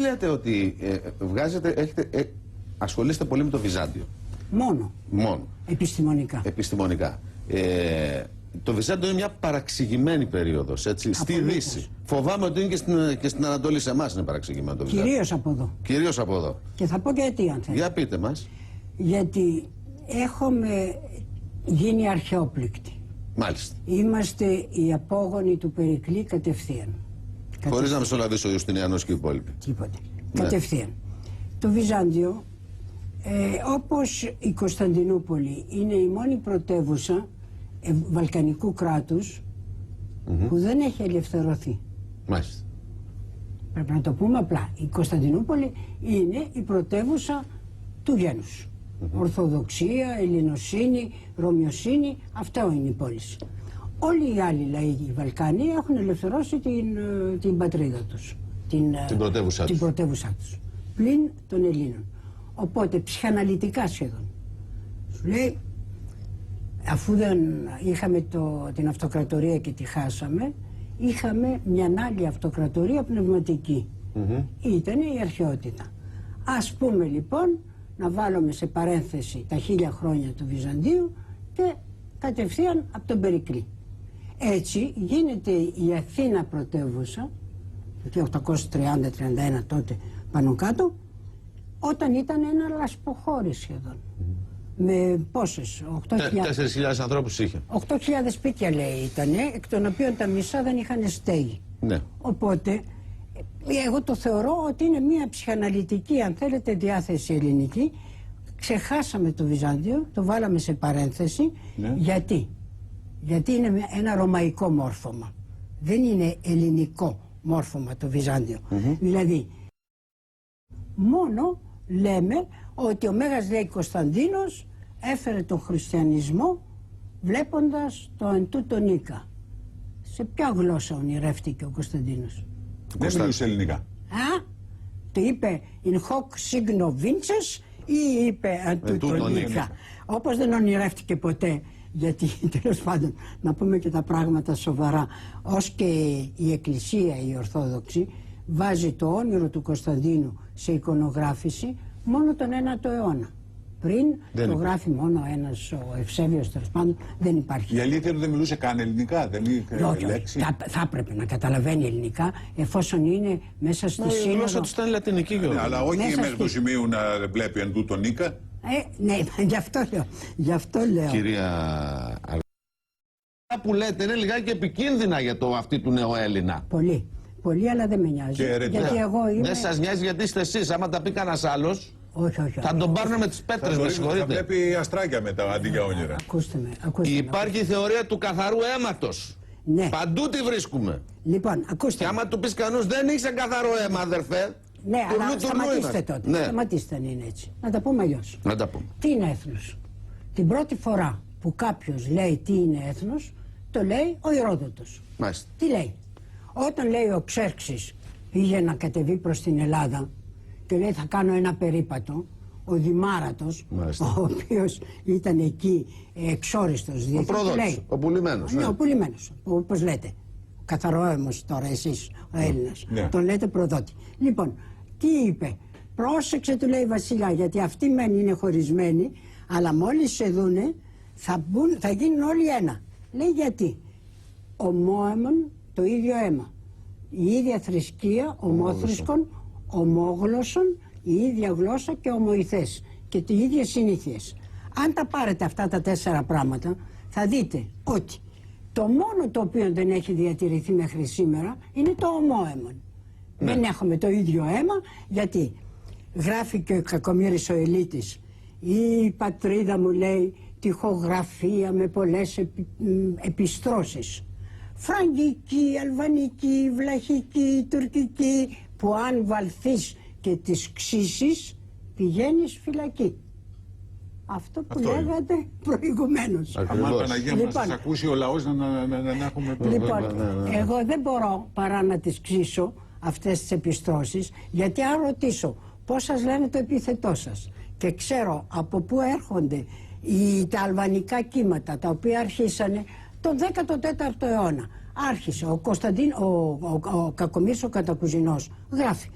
Λέτε ότι ασχολείστε πολύ με το Βυζάντιο. Μόνο. Επιστημονικά. Το Βυζάντιο είναι μια παραξηγημένη περίοδος, έτσι, στη Δύση. Φοβάμαι ότι είναι και στην Ανατολή, σε εμάς είναι παραξηγημένο το Βυζάντιο. Κυρίως από εδώ. Και θα πω και γιατί, αν θέλετε. Για πείτε μας. Γιατί έχουμε γίνει αρχαιόπληκτοι. Μάλιστα. Είμαστε οι απόγονοι του Περικλή κατευθείαν. Χωρίς να μεσολαβήσει ο Ιουστινιανός και οι υπόλοιποι. Τίποτε. Ναι. Κατευθείαν. Το Βυζάντιο, όπως η Κωνσταντινούπολη, είναι η μόνη πρωτεύουσα βαλκανικού κράτους που δεν έχει ελευθερωθεί. Μάλιστα. Πρέπει να το πούμε απλά. Η Κωνσταντινούπολη είναι η πρωτεύουσα του γένους. Ορθοδοξία, ελληνοσύνη, ρωμιοσύνη, αυτό είναι η πόλη. Όλοι οι άλλοι λαοί, οι Βαλκάνοι, έχουν ελευθερώσει την πατρίδα τους. Την πρωτεύουσά τους. Πλην των Ελλήνων. Οπότε ψυχαναλυτικά σχεδόν. Σου λέει, αφού δεν είχαμε την αυτοκρατορία και τη χάσαμε, είχαμε μια άλλη αυτοκρατορία πνευματική. Ήταν η αρχαιότητα. Ας πούμε λοιπόν να βάλουμε σε παρένθεση τα 1000 χρόνια του Βυζαντίου και κατευθείαν από τον Περικλή. Έτσι γίνεται η Αθήνα πρωτεύουσα, το 830-31 τότε πάνω κάτω, όταν ήταν ένα λασποχώρι σχεδόν. Με πόσες, 4.000 ανθρώπους είχε. 8.000 σπίτια λέει ήτανε, εκ των οποίων τα μισά δεν είχαν στέγη. Ναι. Οπότε, εγώ το θεωρώ ότι είναι μια ψυχαναλυτική, αν θέλετε, διάθεση ελληνική. Ξεχάσαμε το Βυζάντιο, το βάλαμε σε παρένθεση. Ναι. Γιατί είναι ένα ρωμαϊκό μόρφωμα. Δεν είναι ελληνικό μόρφωμα το Βυζάντιο. Δηλαδή, μόνο λέμε ότι ο Μέγας λέει Κωνσταντίνος έφερε τον χριστιανισμό βλέποντας το εν τούτο Νίκα. Σε ποια γλώσσα ονειρεύτηκε ο Κωνσταντίνος? Δεν μιλούσε ελληνικά. Το είπε in hoc signo vinces ή είπε εν τούτο Νίκα? Όπως δεν ονειρεύτηκε ποτέ, γιατί τέλος πάντων να πούμε και τα πράγματα σοβαρά, ως και η Εκκλησία η Ορθόδοξη βάζει το όνειρο του Κωνσταντίνου σε εικονογράφηση μόνο τον 9ο αιώνα. Πριν το γράφει μόνο ένας ο Ευσέβιος, τέλος πάντων, δεν υπάρχει. Η αλήθεια είναι ότι δεν μιλούσε καν ελληνικά, δεν είχε λέξη. Θα έπρεπε να καταλαβαίνει ελληνικά, εφόσον είναι μέσα στη σύνοδο. Η γλώσσα του ήταν λατινική, ναι, αλλά όχι μέχρι του σημείου να βλέπει εν τούτο Νίκα. Ναι, γι' αυτό λέω. Κυρία που λέτε είναι λιγάκι επικίνδυνα για αυτή του νεοέλληνα. Πολύ, αλλά δεν με νοιάζει. Γιατί εγώ είμαι... Δεν σας νοιάζει γιατί είστε εσείς. Άμα τα πει κανένας άλλος, όχι. Θα τον πάρουν με τις πέτρες, με συγχωρείτε. Θα βλέπει αστράκια μετά αντί για όνειρα. Ακούστε με. Υπάρχει η θεωρία του καθαρού αίματος. Ναι. Παντού τη βρίσκουμε. Λοιπόν, ακούστε. Και άμα του πεις κανούς δεν είσαι καθαρό αίμα, αδερφέ. Ναι, αλλά σταματήστε τότε. Ναι. Σταματήστε αν είναι έτσι. Να τα πούμε αλλιώς. Να τα πούμε. Τι είναι έθνος? Την πρώτη φορά που κάποιος λέει τι είναι έθνος, το λέει ο Ηρόδοτος. Μάλιστα. Τι λέει? Όταν λέει ο Ξέρξης πήγε να κατεβεί προς την Ελλάδα και λέει θα κάνω ένα περίπατο, ο Δημάρατος, ο οποίος ήταν εκεί εξόριστος, ο πρόδοτος, ο πουλημένος. Ναι, ο πουλημένος, όπως λέτε. Καθαρόαιμος τώρα εσείς ο Έλληνας. Τον λέτε προδότη. Λοιπόν, τι είπε? Πρόσεξε, του λέει Βασιλιά, γιατί αυτοί μεν είναι χωρισμένοι, αλλά μόλις σε δούνε θα γίνουν όλοι ένα. Λέει γιατί? Ομόαιμον, το ίδιο αίμα. Η ίδια θρησκεία, ομόθρησκον, ομόγλωσσον, η ίδια γλώσσα και ομοηθές. Και οι ίδιες συνήθειες. Αν τα πάρετε αυτά τα 4 πράγματα, θα δείτε ότι το μόνο το οποίο δεν έχει διατηρηθεί μέχρι σήμερα είναι το ομόαιμον. Ναι. Δεν έχουμε το ίδιο αίμα, γιατί γράφει και ο Κακομοίρης ο Ελίτης. Η πατρίδα μου, λέει, τοιχογραφία με πολλές επιστρώσεις. Φραγκική, αλβανική, βλαχική, τουρκική, που αν βαλθείς και τις ξύσεις πηγαίνεις φυλακή. Αυτό που λέγατε προηγουμένως. Αν Παναγία μας σας ακούσει ο λαός να έχουμε... Λοιπόν, εγώ δεν μπορώ παρά να τις ξύσω αυτές τις επιστρώσεις, γιατί αν ρωτήσω πώς σας λένε το επίθετό σας και ξέρω από πού έρχονται τα αλβανικά κύματα τα οποία αρχίσανε τον 14ο αιώνα. Άρχισε ο Κακομοίρης ο Κατακουζινός, γράφει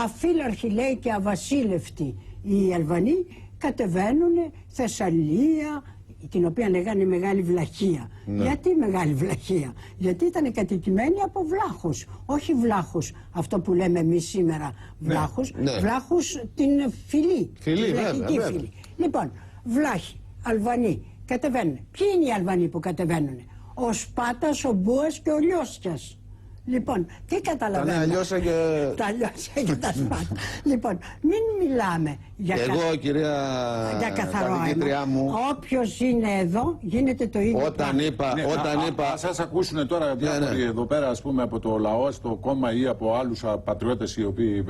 αφύλαρχοι λέει και αβασίλευτοι οι Αλβανοί κατεβαίνουν Θεσσαλία, την οποία λέγανε Μεγάλη Βλαχία. Ναι. Γιατί Μεγάλη Βλαχία? Γιατί ήταν κατοικημένοι από βλάχους. Όχι βλάχους, αυτό που λέμε εμείς σήμερα βλάχους. Ναι. Βλάχους την φυλή. Φυλή, βέβαια. Λοιπόν, βλάχοι, Αλβανοί κατεβαίνουν. Ποιοι είναι οι Αλβανοί που κατεβαίνουν? Ο Σπάτας, ο Μπούας και ο Λιώσκιας. Λοιπόν, τι καταλαβαίνετε? Τα Λιώσια και τα Σπάτα. Λοιπόν, μην μιλάμε για καθαρό αίμα. Όποιος είναι εδώ γίνεται το ίδιο. Όταν είπα. Αν σας ακούσουν τώρα διάφοροι εδώ πέρα, ας πούμε, από το λαό, στο κόμμα ή από άλλους πατριώτες οι οποίοι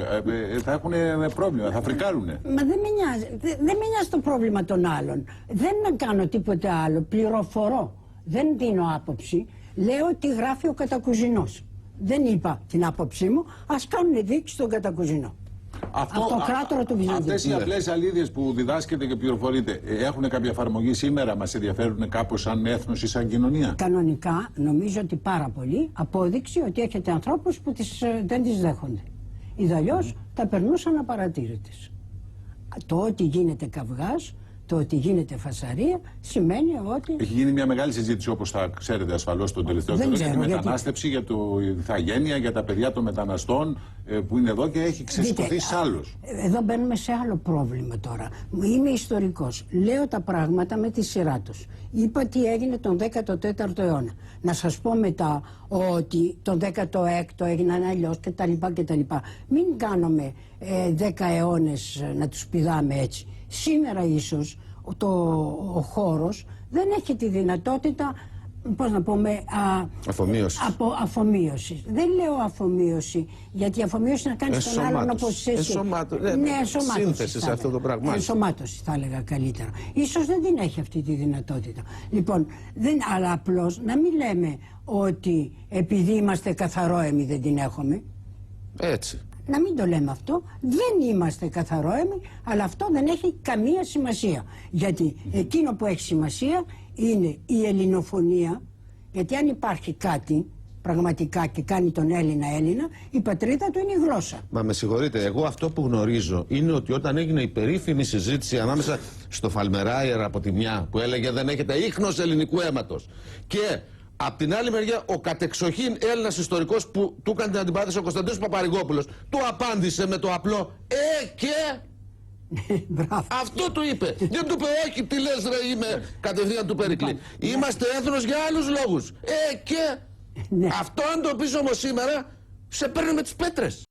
θα έχουν πρόβλημα, θα φρικάρουνε. Μα δεν με νοιάζει. Δεν με νοιάζει το πρόβλημα των άλλων. Δεν κάνω τίποτε άλλο. Πληροφορώ. Δεν δίνω άποψη. Λέω τι γράφει ο κατακουζινός. Δεν είπα την άποψή μου, ας κάνουν δείξη στον κατακουζινό. Αυτοκράτορα του Βυζαντίου. Αυτές οι απλές αλήθειες που διδάσκεται και πληροφορείτε, έχουν κάποια εφαρμογή σήμερα, μας ενδιαφέρουν κάπως σαν έθνος ή σαν κοινωνία? Κανονικά, νομίζω ότι πάρα πολύ. Απόδειξη ότι έχετε ανθρώπους που δεν τις δέχονται. Ιδαλλιώς τα περνούσαν απαρατήρητες. Το ότι γίνεται καυγάς, το ότι γίνεται φασαρία σημαίνει ότι... Έχει γίνει μια μεγάλη συζήτηση, όπως θα ξέρετε ασφαλώς, τον τελευταίο καιρό για τη μετανάστευση, για την ηθαγένεια, για τα παιδιά των μεταναστών που είναι εδώ και έχει ξεσηκωθεί σ' άλλους. Εδώ μπαίνουμε σε άλλο πρόβλημα τώρα. Είμαι ιστορικός. Λέω τα πράγματα με τη σειρά τους. Είπα τι έγινε τον 14ο αιώνα. Να σας πω μετά ότι τον 16ο έγιναν αλλιώς κτλ. Μην κάνουμε 10 αιώνες να τους πηδάμε έτσι. Σήμερα ίσως ο χώρος δεν έχει τη δυνατότητα, πώς να πούμε, αφομοίωσης. Δεν λέω αφομοίωση, γιατί η αφομοίωση να κάνεις τον άλλον όπως εσύ. Σύνθεση σε αυτό το πράγμα. Ενσωμάτωση θα έλεγα καλύτερα. Ίσως δεν την έχει αυτή τη δυνατότητα. Λοιπόν, αλλά απλώς να μην λέμε ότι επειδή είμαστε καθαρόαιμοι δεν την έχουμε. Έτσι. Να μην το λέμε αυτό, δεν είμαστε καθαρόαιμοι, αλλά αυτό δεν έχει καμία σημασία. Γιατί εκείνο που έχει σημασία είναι η ελληνοφωνία, γιατί αν υπάρχει κάτι πραγματικά και κάνει τον Έλληνα Έλληνα, η πατρίδα του είναι η γλώσσα. Μα με συγχωρείτε, εγώ αυτό που γνωρίζω είναι ότι όταν έγινε η περίφημη συζήτηση ανάμεσα στο Φαλμεράιερ από τη μια που έλεγε δεν έχετε ίχνος ελληνικού αίματος, και απ' την άλλη μεριά, ο κατεξοχήν Έλληνας ιστορικός που του έκανε την αντιπάθηση, ο Κωνσταντίνος Παπαρηγόπουλος, του απάντησε με το απλό και... Αυτό του είπε. Δεν του είπε όχι, τι λες ρε, είμαι κατευθείαν του Περικλή. Είμαστε έθνος για άλλους λόγους. Και... Αυτό αν το πεις όμως σήμερα, σε παίρνει με τις πέτρες.